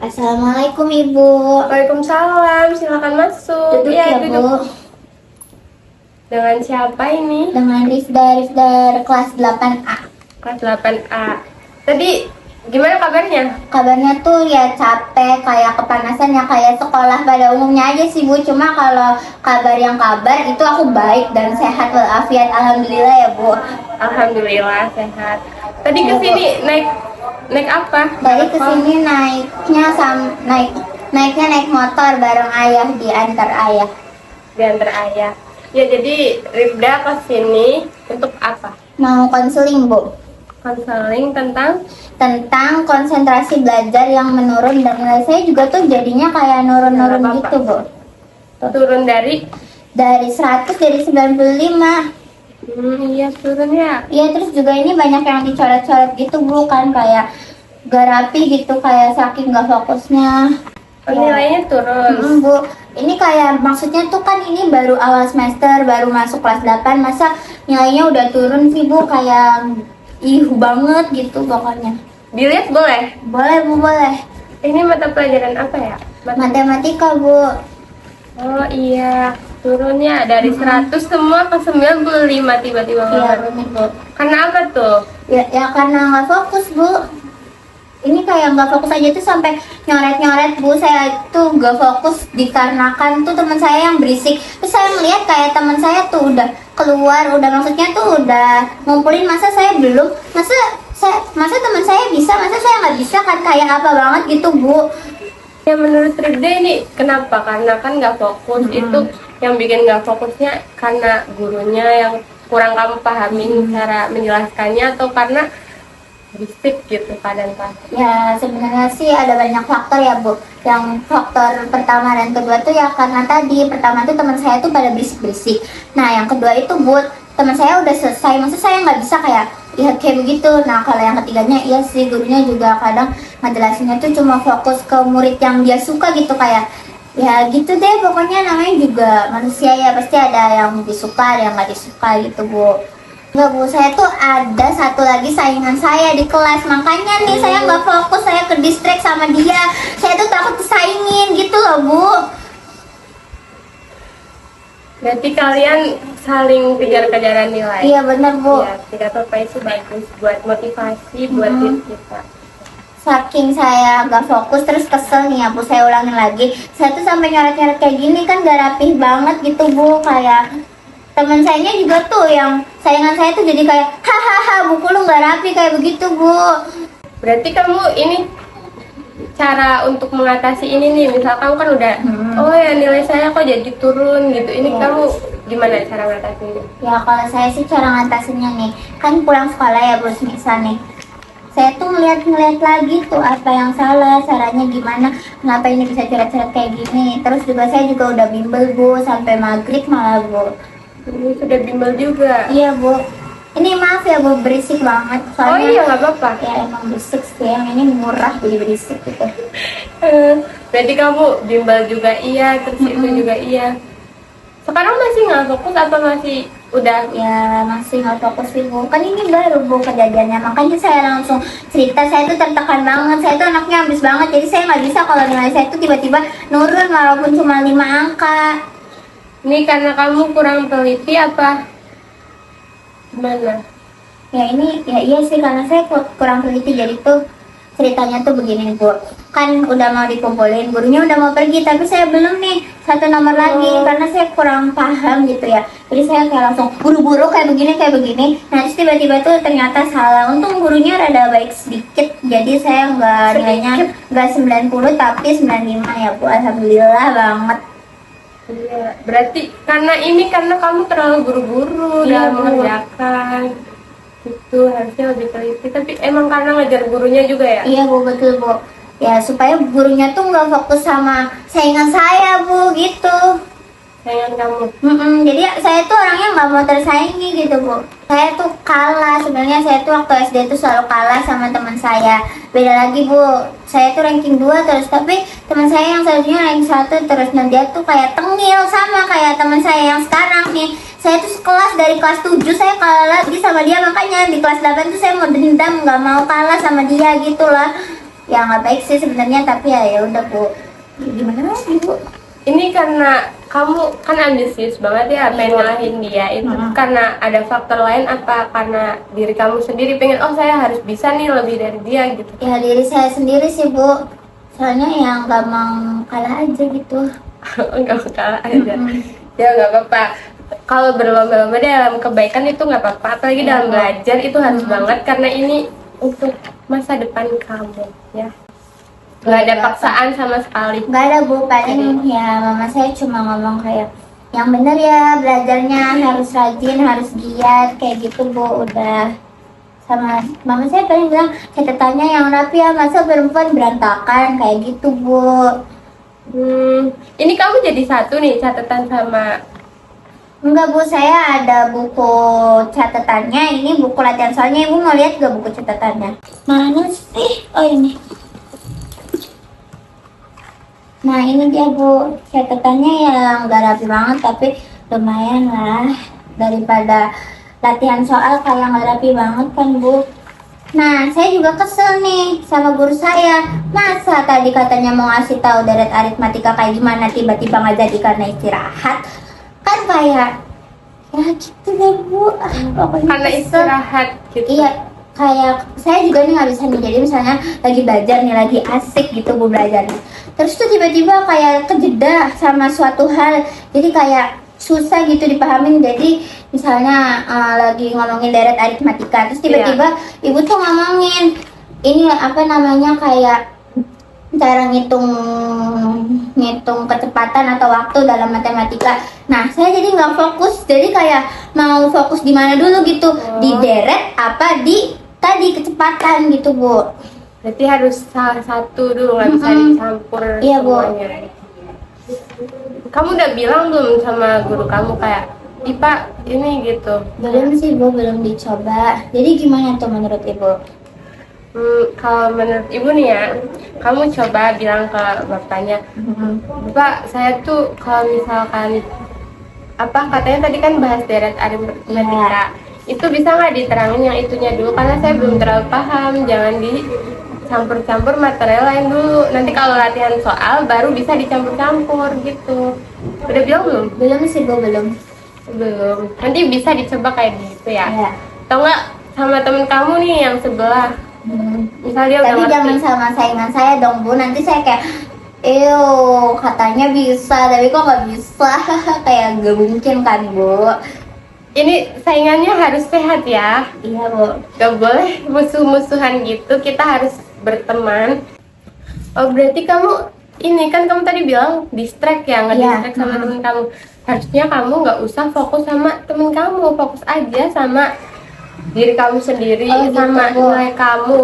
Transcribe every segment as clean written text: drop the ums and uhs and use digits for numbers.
Assalamualaikum Ibu. Waalaikumsalam, silakan masuk. Duduk Iya, ya duduk. Bu. Dengan siapa ini? Dengan Rifda kelas 8A. Kelas 8A. Tadi gimana kabarnya? Kabarnya tuh ya capek, kayak kepanasan ya, kayak sekolah pada umumnya aja sih Bu. Cuma kalau kabar itu aku baik dan sehat walafiat. Alhamdulillah ya Bu. Alhamdulillah sehat. Tadi Ya, kesini naik apa? Tadi kesini naiknya naik motor bareng ayah, diantar ayah. Diantar ayah. Ya, jadi Rifda kesini untuk apa? Mau konseling Bu. Konseling tentang Tentang konsentrasi belajar yang menurun dan nilai saya juga tuh jadinya kayak nurun-nurun Nggak apa-apa. gitu Bu. turun dari. Dari 100 jadi 95. Iya, turun ya. Iya, terus juga ini banyak yang dicoret-coret gitu Bu, kan kayak gak rapi gitu, kayak saking gak fokusnya. Oh, nilainya turun. Bu, ini kayak maksudnya tuh kan ini baru awal semester, baru masuk kelas 8, masa nilainya udah turun sih Bu, kayak banget gitu pokoknya. Dilihat boleh? Boleh Bu, boleh. Ini mata pelajaran apa ya? Matematika Bu. Oh iya, turunnya dari 100 semua ke 95 tiba-tiba Iya banget. bener Bu. Karena apa tuh? Ya karena nggak fokus Bu. Ini kayak nggak fokus aja tuh sampai nyoret-nyoret Bu. Saya tuh nggak fokus dikarenakan tuh teman saya yang berisik. Terus saya melihat kayak teman saya tuh udah keluar, udah maksudnya tuh udah ngumpulin, masa saya belum, masa teman saya bisa, masa saya nggak bisa, kan kayak apa banget gitu Bu. Ya menurut Rifda ini kenapa? Karena kan nggak fokus. Itu yang bikin nggak fokusnya karena gurunya yang kurang kamu pahamin cara menjelaskannya, atau karena berisik gitu kadang-kadang? Ya sebenarnya sih ada banyak faktor ya Bu. Yang faktor pertama dan kedua tuh ya karena tadi pertama tuh teman saya tuh pada berisik-berisik. Nah yang kedua itu Bu, teman saya udah selesai, masa saya nggak bisa kayak begitu. Nah kalau yang ketiganya iya sih, gurunya juga kadang ngejelasinnya tuh cuma fokus ke murid yang dia suka gitu, kayak ya gitu deh pokoknya. Namanya juga manusia ya, pasti ada yang disuka, ada yang nggak disuka gitu Bu. Enggak Bu, saya tuh ada satu lagi saingan saya di kelas, makanya nih saya nggak fokus, saya ke distract sama dia. Saya tuh takut disaingin gitu loh Bu. Berarti kalian saling kejar-kejaran nilai? Iya bener Bu. Ya, tidak apa-apa, itu bagus buat motivasi buat diri kita. Saking saya gak fokus terus kesel nih ya Bu, saya ulangin lagi. Saya tuh sampai nyoret-nyoret kayak gini kan gak rapih banget gitu Bu. Kayak teman sayanya juga tuh, yang saingan saya tuh jadi kayak hahaha buku lu gak rapi kayak begitu Bu. Berarti kamu ini cara untuk mengatasi ini nih, misal kamu kan udah oh ya nilai saya kok jadi turun gitu, ini kamu gimana cara mengatasinya? Ya kalau saya sih cara ngatasinnya nih, kan pulang sekolah ya Bu, misal nih saya tuh ngeliat lagi tuh apa yang salah, caranya gimana, kenapa ini bisa coret-coret kayak gini. Terus juga saya juga udah bimbel Bu, sampai maghrib malah Bu. Ini sudah bimbel juga? Iya Bu. Ini maaf ya Bu, berisik banget soalnya. Oh iya, nggak apa-apa. Ya emang berisik sih, yang ini murah jadi berisik gitu. Berarti kamu bimbel juga iya, terus itu juga iya. Sekarang masih nggak fokus atau masih udah? Ya masih nggak fokus sih Bu, kan ini baru Bu kejadiannya, makanya saya langsung cerita. Saya tuh tertekan banget, saya tuh anaknya ambis banget, jadi saya nggak bisa kalau nilai saya tuh tiba-tiba nurun walaupun cuma 5 angka. Ini karena kamu kurang teliti apa gimana? Ya ini, ya iya sih karena saya kurang teliti. Jadi tuh ceritanya tuh begini Bu, kan udah mau dikumpulin, gurunya udah mau pergi, tapi saya belum nih satu nomor lagi karena saya kurang paham gitu ya. Jadi saya kayak langsung buru-buru kayak begini. Nah terus tiba-tiba tuh ternyata salah. Untung gurunya rada baik sedikit, jadi saya nilainya nggak 90 tapi 95 ya Bu. Alhamdulillah banget. Iya, berarti karena kamu terlalu buru-buru Iya, dalam Bu. mengerjakan. Itu harusnya lebih teliti, tapi emang karena ngejar gurunya juga ya? Iya Bu, betul Bu. Ya supaya gurunya tuh nggak fokus sama saingan saya Bu gitu. Saingan kamu. Jadi saya tuh orangnya nggak mau tersaingi gitu Bu. Saya tuh kalah, sebenarnya saya tuh waktu SD tuh selalu kalah sama teman saya. Beda lagi Bu, saya tuh ranking 2 terus, tapi teman saya yang seharusnya ranking 1 terus. Nah dia tuh kayak tengil sama kayak teman saya yang sekarang nih. Saya tuh sekelas dari kelas 7 saya kalah lagi sama dia, makanya di kelas 8 tuh saya mau dendam, nggak mau kalah sama dia gitu lah. Ya nggak baik sih sebenarnya, tapi ya udah Bu. Gimana lagi Bu? Ini karena kamu kan ambisius banget ya, pengen ngalahin dia. Itu karena ada faktor lain apa karena diri kamu sendiri pengen, oh saya harus bisa nih lebih dari dia gitu? Ya diri saya sendiri sih Bu, soalnya yang nggak mau kalah aja gitu. Enggak kalah aja. Ya nggak apa-apa. Kalau berlomba-lomba dalam kebaikan itu nggak apa-apa, apalagi dalam belajar itu harus banget karena ini untuk masa depan kamu ya. Nggak ada paksaan sama sekali. Nggak ada Bu, paling ya mama saya cuma ngomong kayak yang bener ya belajarnya, harus rajin, harus giat kayak gitu Bu. Udah, sama mama saya paling bilang catatannya yang rapi ya, masa perempuan berantakan kayak gitu Bu. Ini kamu jadi satu nih catatan sama. Enggak Bu, saya ada buku catatannya, ini buku latihan soalnya. Ibu mau lihat gak buku catatannya? Mana sih? Oh ini. Nah ini dia Bu, catatannya yang gak rapi banget tapi lumayan lah, daripada latihan soal kayak gak rapi banget kan Bu. Nah saya juga kesel nih sama guru saya, masa tadi katanya mau ngasih tahu deret aritmatika kayak gimana tiba-tiba nggak jadi karena istirahat. Kan kayak ya gitu deh Bu. Pokoknya Karena kesel. istirahat gitu. Iya, kayak saya juga nih nggak bisa nih, jadi misalnya lagi belajar nih, lagi asik gitu Bu belajarnya, terus tuh tiba-tiba kayak kejeda sama suatu hal, jadi kayak susah gitu dipahamin. Jadi misalnya lagi ngomongin deret aritmatika, terus tiba-tiba ibu tuh ngomongin ini apa namanya kayak cara ngitung kecepatan atau waktu dalam matematika. Nah saya jadi nggak fokus, jadi kayak mau fokus di mana dulu gitu, di deret apa di tadi kecepatan gitu Bu. Berarti harus salah satu dulu, nggak bisa dicampur Iya, Bu. semuanya. Kamu udah bilang belum sama guru kamu kayak, Ipa ini gitu? Belum sih Bu, belum dicoba. Jadi gimana tuh menurut Ibu? Kalau menurut ibu nih ya, kamu coba bilang ke bapaknya, Bapak saya tuh kalau misalkan apa katanya tadi kan bahas deret aritmatika, itu bisa nggak diterangin yang itunya dulu karena saya belum terlalu paham, jangan dicampur-campur material lain dulu, nanti kalau latihan soal baru bisa dicampur-campur gitu. Udah bilang belum? Belum sih Bu, belum. Nanti bisa dicoba kayak gitu ya. Iya. Atau nggak sama temen kamu nih yang sebelah, misal dia Tapi udah jangan ngerti. sama saingan saya dong Bu, nanti saya kayak katanya bisa, tapi kok nggak bisa. Kayak gak mungkin kan Bu. Ini saingannya harus sehat ya, Iya Bu. gak boleh musuh-musuhan gitu, kita harus berteman. Oh berarti kamu ini kan kamu tadi bilang distract ya, nge-distract sama temen kamu. Harusnya kamu nggak usah fokus sama temen kamu, fokus aja sama diri kamu sendiri, Oh, gitu, sama Bu. nilai kamu.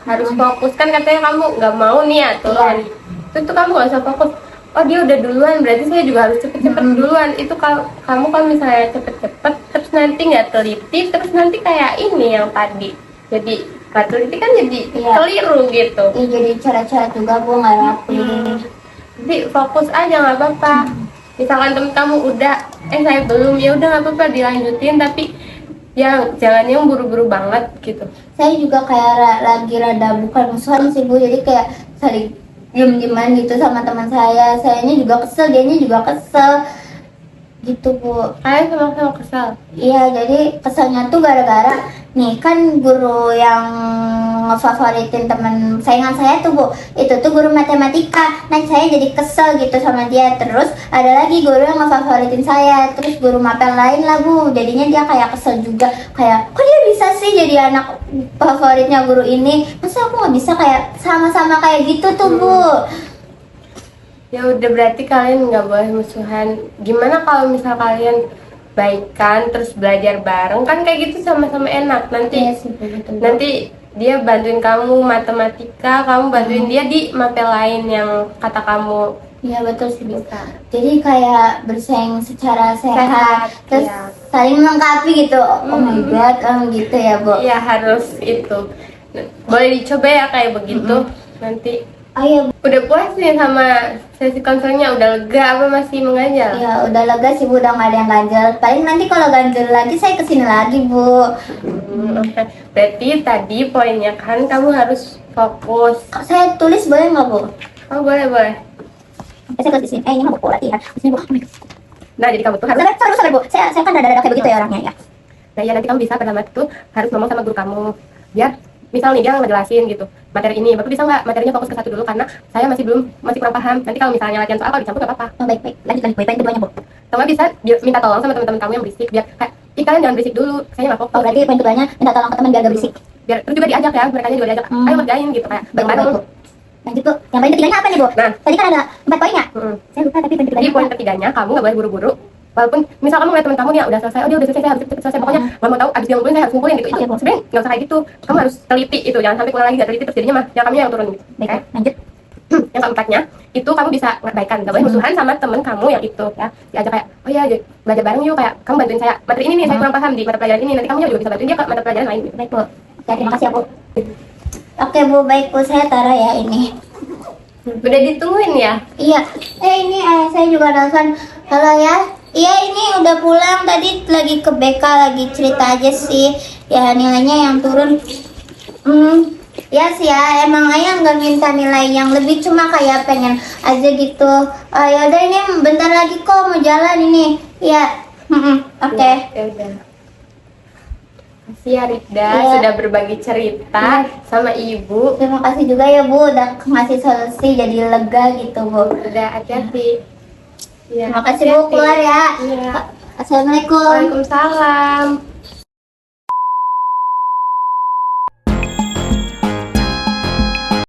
Harus fokus, kan katanya kamu nggak mau nih ya turun. Itu kamu nggak usah fokus. Oh dia udah duluan, berarti saya juga harus cepet-cepet duluan. Itu kalau kamu kan misalnya cepet-cepet, terus nanti nggak teliti, terus nanti kayak ini yang tadi. Jadi nggak teliti kan jadi keliru gitu. Iya jadi cara-cara juga Bu, nggak rapi. Jadi fokus aja nggak apa-apa. Misalkan temen kamu udah, saya belum, ya udah nggak apa-apa dilanjutin, tapi yang jangan yang buru-buru banget gitu. Saya juga kayak lagi rada bukan musuhan sih Bu, jadi kayak saling diem-dieman gitu sama teman saya. Sayanya juga kesel, dianya juga kesel gitu Bu. Kalian sama-sama kesal. Iya, jadi keselnya tuh gara-gara nih kan guru yang ngefavoritin teman saingan saya tuh Bu, itu tuh guru matematika. Nah saya jadi kesel gitu sama dia. Terus ada lagi guru yang ngefavoritin saya, terus guru mapel lain lah Bu. Jadinya dia kayak kesel juga, kayak kok dia bisa sih jadi anak favoritnya guru ini, masa aku nggak bisa kayak sama-sama kayak gitu tuh Bu. Ya udah berarti kalian nggak boleh musuhan. Gimana kalau misal kalian baikan terus belajar bareng, kan kayak gitu sama-sama enak. Nanti Iya sih, betul. nanti dia bantuin kamu matematika, kamu bantuin dia di mapel lain yang kata kamu Iya betul sih Bu. Jadi kayak bersaing secara sehat, terus iya. saling melengkapi gitu. Oh my god, gitu ya Bu. Iya harus itu. Boleh dicoba ya kayak begitu. Nanti Oh iya, Bu. udah puas nih sama sesi konselnya, udah lega apa masih mengganjal? Ya udah lega sih Bu, udah nggak ada yang ganjel. Paling nanti kalau ganjel lagi saya kesini lagi Bu. Oke. Berarti tadi poinnya kan kamu harus fokus. Saya tulis boleh nggak Bu? Oh boleh boleh. Saya tulis di sini. Ini mah Bu latihan. Di sini Bu. Oh my God. Nah jadi kamu tuh harus. Sabar Bu. Saya kan rada-rada kayak begitu ya orangnya ya. Nah ya nanti kamu bisa pertama tuh harus ngomong sama guru kamu. Biar misal nih dia ngejelasin gitu materi ini, bapak bisa nggak materinya fokus ke satu dulu karena saya masih kurang paham. Nanti kalau misalnya latihan soal kalau dicampur nggak apa-apa. Oh, baik. Lanjut. Poin keduanya Bu. Sama bisa minta tolong sama teman-teman kamu yang berisik biar kayak kalian jangan berisik dulu, saya nggak Oh fokus. berarti poin keduanya minta tolong ke teman biar gak berisik. Biar terus juga diajak ya, mereka juga diajak, ayo ngerjain gitu kayak Baik bareng. Bu. Lanjut Bu. Yang poin ketiganya apa nih Bu? Nah. Tadi kan ada 4 poinnya. Saya lupa tapi poin Jadi ketiganya poin apa? ketiganya kamu nggak boleh buru-buru. Walaupun misal kamu ngeliat teman kamu nih ya, udah selesai, oh dia udah selesai, saya harus cepet selesai, pokoknya nggak mau tahu abis dia ngumpulin saya harus ngumpulin gitu. Itu Oke, Bu. sebenarnya nggak usah kayak gitu, kamu harus teliti itu, jangan sampai kurang lagi nggak teliti terus jadinya mah ya kamu yang turun gitu. Baik Oke? Bu. Lanjut. Yang keempatnya itu kamu bisa ngabaikan, nggak boleh musuhan sama temen kamu yang itu ya, diajak kayak oh ya belajar bareng yuk, kayak kamu bantuin saya materi ini nih, saya kurang paham di mata pelajaran ini, nanti kamu juga bisa bantuin dia ke mata pelajaran lain gitu. Baik Bu. Oke, terima kasih ya Bu. Oke Bu, baik Bu, saya taruh ya ini. Udah ditungguin ya? Iya, ini ayah saya juga nelfon. Halo ya, iya ini udah pulang tadi lagi ke BK lagi cerita aja sih. Ya nilainya yang turun. Ya sih ya, emang ayah nggak minta nilai yang lebih, cuma kayak pengen aja gitu. Ya udah ini bentar lagi kok mau jalan ini. Ya, oke. Ya udah. Makasih ya Rida Iya. sudah berbagi cerita sama ibu. Terima kasih juga ya Bu, udah ngasih solusi jadi lega gitu Bu. Udah hati-hati. Ya, Terima kasih Bu, keluar ya. Iya. Assalamualaikum. Waalaikumsalam.